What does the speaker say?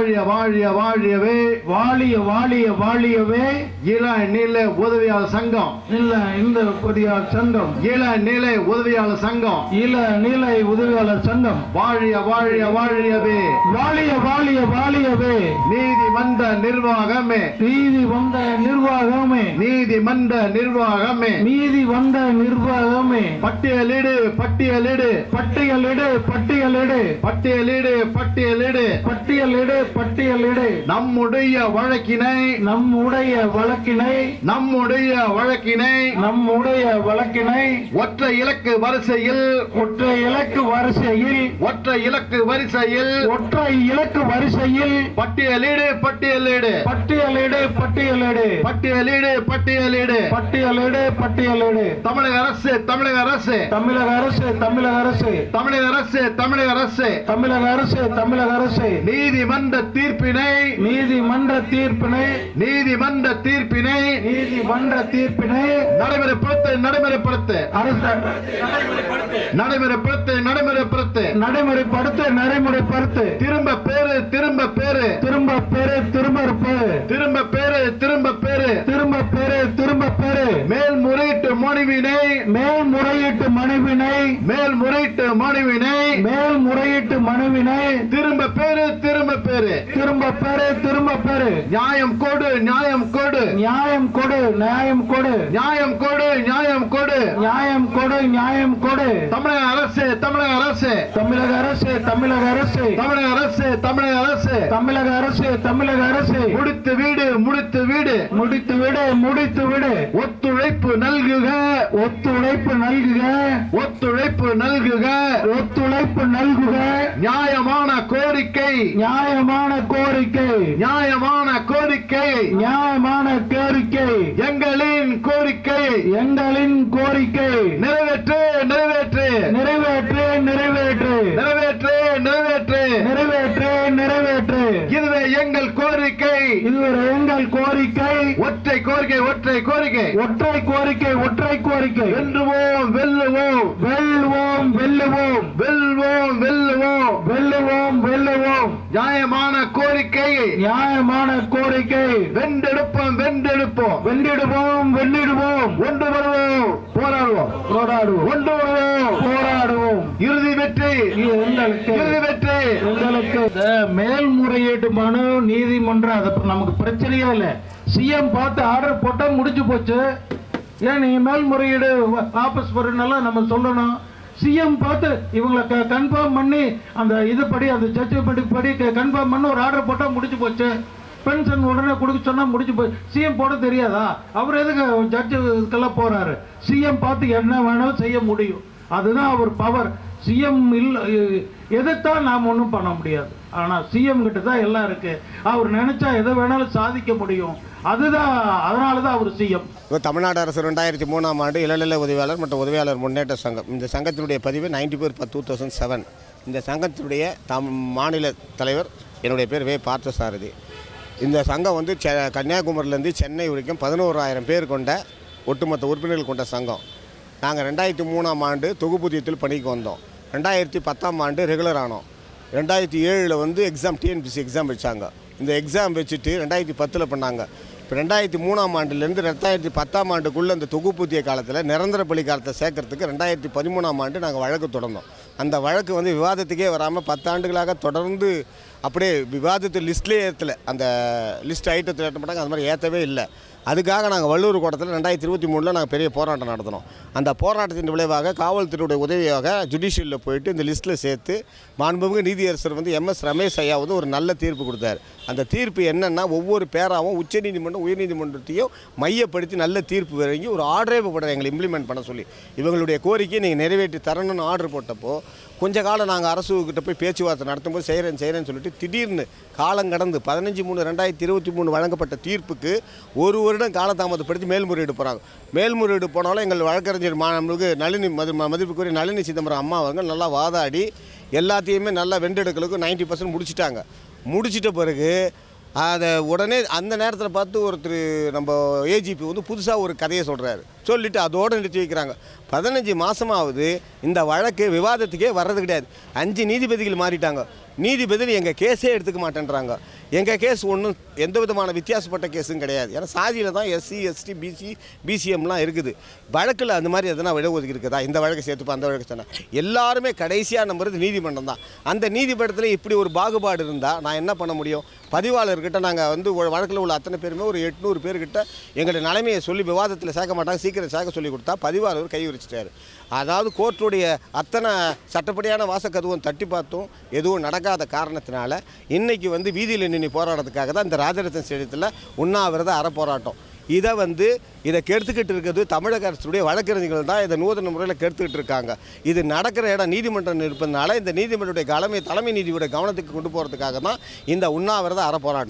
வாழிய வாழிய வாழியவே வாழிய வாழிய வாழியவே இளநிலை உதவியாளர் சங்கம் இந்த உதவியாளர் சங்கம் இளநிலை உதவியாளர் சங்கம் இளநிலை உதவியாளர் சங்கம் வாழிய வாழிய வாழியவே வாழிய வாழிய வாழியவே நீதிமன்ற நிர்வாகமே நீதிமன்ற நிர்வாகமே நீதிமன்ற நிர்வாகமே நீதிமன்ற நிர்வாகமே பட்டியலிடு பட்டியலிடு பட்டியலிடு பட்டியலிடு பட்டியலிடு பட்டியலிடு பட்டியலிடு பட்டியலிடு நம்முடைய வழக்கினை நம்முடைய வழக்கினை நம்முடைய வழக்கினை நம்முடைய வழக்கினை ஒற்றை இலக்கு வரிசையில் ஒற்றை இலக்கு வரிசையில் ஒற்றை இலக்கு வரிசையில் ஒற்றை இலக்கு வரிசையில் பட்டியலிடு பட்டியலிடு பட்டியலிடு பட்டியலிடு பட்டியலிடு பட்டியலிடு பட்டியலிடு பட்டியலிடு தமிழக அரசு தமிழக அரசு தமிழக அரசு தமிழக அரசு தமிழக அரசு தமிழக அரசு தமிழக அரசு தமிழக அரசு நீதிமன்ற தீர்ப்பினை நீதிமன்ற தீர்ப்பினை நீதிமன்ற தீர்ப்பினை நீதிமன்ற தீர்ப்பினை நடைமுறைப்படுத்து நடைமுறைப்படுத்து அரசு நடைமுறைப்படுத்து நடைமுறைப்படுத்து நடைமுறைப்படுத்து நடைமுறைப்படுத்து திரும்ப பேரு திரும்ப பேரு திரும்ப பேரு திரும்ப பேரு திரும்ப பேரு திரும்ப பேரு திரும்ப பேரு திரும்ப பேரு மேல்முறையீட்டு மனுவினை மேல்முறையீட்டு மனுவினை மேல்முறையீட்டு மனுவினை மேல்முறையீட்டு மனுவினை திரும்ப பேரு திரும்ப பேரு திரும்ப பேரு திரும்ப பேரு நியாயம் கொடு நியாயம் கொடு நியாயம் கொடு நியாயம் கொடு நியாயம் கொடு நியாயம் கொடு நியாயம் கொடு நியாயம் கொடு தமிழக அரசு தமிழக அரசு தமிழக அரசு தமிழக அரசு தமிழக அரசு தமிழக அரசு தமிழக அரசு தமிழக அரசு முடித்து வீடு முடித்து வீடு முடித்து விடு முடித்து விடு ஒத்துழைப்பு நல்குக ஒத்துழைப்பு நல்குக ஒத்துழைப்பு நல்குக ஒத்துழைப்பு நல்குக நியாயமான கோரிக்கை நியாயமான கோரிக்கை நியாயமான கோரிக்கை நியாயமான கோரிக்கை எங்களின் கோரிக்கை எங்களின் கோரிக்கை நிறைவேற்று நிறைவேற்று நிறைவேற்று நிறைவேற்று நிறைவேற்று நிறைவேற்று நிறைவேற்று நிறைவேற்று இதுவே எங்கள் கோரிக்கை இதுவரை எங்கள் கோரிக்கை ஒற்றை கோரிக்கை ஒற்றை கோரிக்கை ஒற்றை கோரிக்கை ஒற்றை கோரிக்கை வெல்லுவோம் வெல்லுவோம் வெல்லுவோம் வெல்லுவோம் வெல்வோம் வெல்லுவோம் வெல்லுவோம் வெல்லுவோம் நியாயமான கோரிக்கை நியாயமான கோரிக்கை வென்றெடுப்போம் வென்றெடுப்போம் வென்றிடுவோம் வென்றிடுவோம் ஒன்று வருவோம் போராடுவோம் போராடுவோம் ஒன்று வருவோம் போராடுவோம் இறுதி வெற்றி எங்களுக்கு இறுதி வெற்றி எங்களுக்கு மேல்முறையீட்டு மனு நீதிமன்றம் அது நமக்கு பிரச்சனையே இல்லை. சிஎம் பார்த்து ஆர்டர் போட்டா முடிஞ்சு போச்சு. ஏன் நீங்க மேல்முறையீடு வாபஸ் வரணும்னால நம்ம சொல்லணும். சிஎம் பார்த்து இவங்களை கன்ஃபார்ம் பண்ணி அந்த இதுபடி அந்த ஜட்ஜ்மெண்ட் படி கன்ஃபார்ம் பண்ணி ஒரு ஆர்டர் போட்டா முடிஞ்சு போச்சு. பென்ஷன் உடனே கொடுக்க சொன்னா முடிஞ்சு போய் சிஎம் போட தெரியாதா? அவர் எதுக்கு ஜட்ஜுக்கெல்லாம் போறாரு? சிஎம் பார்த்து என்ன வேணாலும் செய்ய முடியும். அதுதான் அவர் பவர். சிஎம் எதைத்தான் நாம் ஒன்றும் பண்ண முடியாது. ஆனால் சிஎம் கிட்ட தான் எல்லாம் இருக்கு. அவர் நினைச்சா எதை வேணாலும் சாதிக்க முடியும். அதுதான், அதனால தான் அவர் சிஎம். தமிழ்நாடு அரசு 2003ஆம் ஆண்டு இளநிலை உதவியாளர் மற்றும் உதவியாளர் முன்னேற்ற சங்கம், இந்த சங்கத்தினுடைய பதிவு 94/2007. இந்த சங்கத்தினுடைய மாநில தலைவர் என்னுடைய பேர் வே பார்த்தசாரதி. இந்த சங்கம் வந்து கன்னியாகுமரியிலேருந்து சென்னை வரைக்கும் 11,000 பேர் கொண்ட ஒட்டுமொத்த உறுப்பினர்கள் கொண்ட சங்கம். நாங்கள் 2003ஆம் ஆண்டு தொகுப்பூதியத்தில் பணிக்கு வந்தோம். 2010ஆம் ஆண்டு ரெகுலர் ஆனோம். 2007 வந்து டிஎன்பிசி எக்ஸாம் வச்சாங்க. இந்த எக்ஸாம் வச்சுட்டு 2010 பண்ணாங்க. இப்போ 2003ஆம் ஆண்டுலேருந்து 2010ஆம் ஆண்டுக்குள்ளே அந்த தொகுப்பூதிய காலத்தில் நிரந்தர பள்ளி காலத்தை சேர்க்கறதுக்கு 2013ஆம் ஆண்டு நாங்கள் வழக்கு தொடர்ந்தோம். அந்த வழக்கு வந்து விவாதத்துக்கே வராமல் 10 ஆண்டுகளாக தொடர்ந்து அப்படியே விவாதத்து லிஸ்ட்லேயே ஏற்றலை. அந்த லிஸ்ட் ஐட்டத்தில் ஏற்ற மாட்டாங்க, அது மாதிரி ஏற்றவே இல்லை. அதுக்காக நாங்கள் வள்ளூர் கோட்டத்தில் 2023 நாங்கள் பெரிய போராட்டம் நடத்தினோம். அந்த போராட்டத்தின் விளைவாக காவல்துறையுடைய உதவியாக ஜுடிஷியலில் போயிட்டு இந்த லிஸ்ட்டில் சேர்த்து மாண்புமிகு நீதியரசர் வந்து MS ரமேஷ் ஐயா வந்து ஒரு நல்ல தீர்ப்பு கொடுத்தார். அந்த தீர்ப்பு என்னென்னா, ஒவ்வொரு பேராவும் உச்சநீதிமன்றம் உயர்நீதிமன்றத்தையும் மையப்படுத்தி நல்ல தீர்ப்பு வழங்கி ஒரு ஆர்டரே போடுற எங்களை இம்ப்ளிமெண்ட் பண்ண சொல்லி இவங்களுடைய கோரிக்கையை நீங்கள் நிறைவேற்றி தரணும்னு ஆர்டர் போட்டப்போ கொஞ்ச காலம் நாங்கள் அரசுக்கிட்ட போய் பேச்சுவார்த்தை நடத்தும்போது செய்கிறேன்னு சொல்லிட்டு திடீர்னு காலம் கடந்து 15/3/2023 வழங்கப்பட்ட தீர்ப்புக்கு ஒரு வருடம் காலதாமதப்படுத்தி மேல்முறையீடு போகிறாங்க. மேல்முறையீடு போனாலும் எங்கள் வழக்கறிஞர் நம்மளுக்கு நளினி மதிப்புக்குரிய நளினி சிதம்பரம் அம்மா அவங்க நல்லா வாதாடி எல்லாத்தையுமே நல்லா வென்றெடுக்கலுக்கு 90% முடிச்சிட்டாங்க. முடிச்சிட்ட பிறகு அதை உடனே அந்த நேரத்தில் பார்த்து ஒருத்தர் நம்ம ஏஜிபி வந்து புதுசாக ஒரு கதையை சொல்கிறாரு. சொல்லிவிட்டு அதோடு நிறுத்தி வைக்கிறாங்க. 15 மாதமாவது இந்த வழக்கு விவாதத்துக்கே வர்றது கிடையாது. 5 நீதிபதிகள் மாறிட்டாங்க. நீதிபதி எங்கள் கேஸே எடுத்துக்க மாட்டேன்றாங்க. எங்கள் கேஸ் ஒன்றும் எந்த விதமான வித்தியாசப்பட்ட கேஸும் கிடையாது. ஏன்னா சாதியில் தான் எஸ்சி எஸ்டி பிசிஎம்லாம் இருக்குது. வழக்கில் அந்த மாதிரி எதனா விட ஒதுக்கி இருக்குதா? இந்த வழக்கு சேர்த்துப்பா அந்த வழக்கு சொன்னால் எல்லாருமே கடைசியாக நம்புறது நீதிமன்றம் தான். அந்த நீதிமன்றத்தில் இப்படி ஒரு பாகுபாடு இருந்தால் நான் என்ன பண்ண முடியும்? பதிவாளர்கிட்ட நாங்கள் வந்து வழக்கில் உள்ள அத்தனை பேருமே ஒரு 800 பேர்கிட்ட எங்களுடைய நிலைமையை சொல்லி விவாதத்தில் சேர்க்க மாட்டாங்க, சீக்கிரம் சேர்க்க சொல்லி கொடுத்தா பதிவாளர் கை விரிச்சிட்டாரு. அதாவது கோர்ட்டுடைய அத்தனை சட்டப்படியான வாசக்கதுவும் தட்டி பார்த்தும் எதுவும் நடக்காத காரணத்தினால இன்றைக்கி வந்து வீதியில் நின்று போராடுறதுக்காக தான் இந்த ராஜரத்ன ஸ்டேடியத்தில் உண்ணாவிரத அறப்போராட்டம். இதை கெடுத்துக்கிட்டு இருக்கிறது தமிழக அரசுடைய வழக்கறிஞர்கள் தான். இதை நூதன முறையில் கெடுத்துக்கிட்டு இருக்காங்க. இது நடக்கிற இடம் நீதிமன்றம் இருப்பதனால இந்த நீதிமன்றத்துடைய தலைமை நீதியுடைய கவனத்துக்கு கொண்டு போகிறதுக்காக தான் இந்த உண்ணாவிரத அறப்போராட்டம்.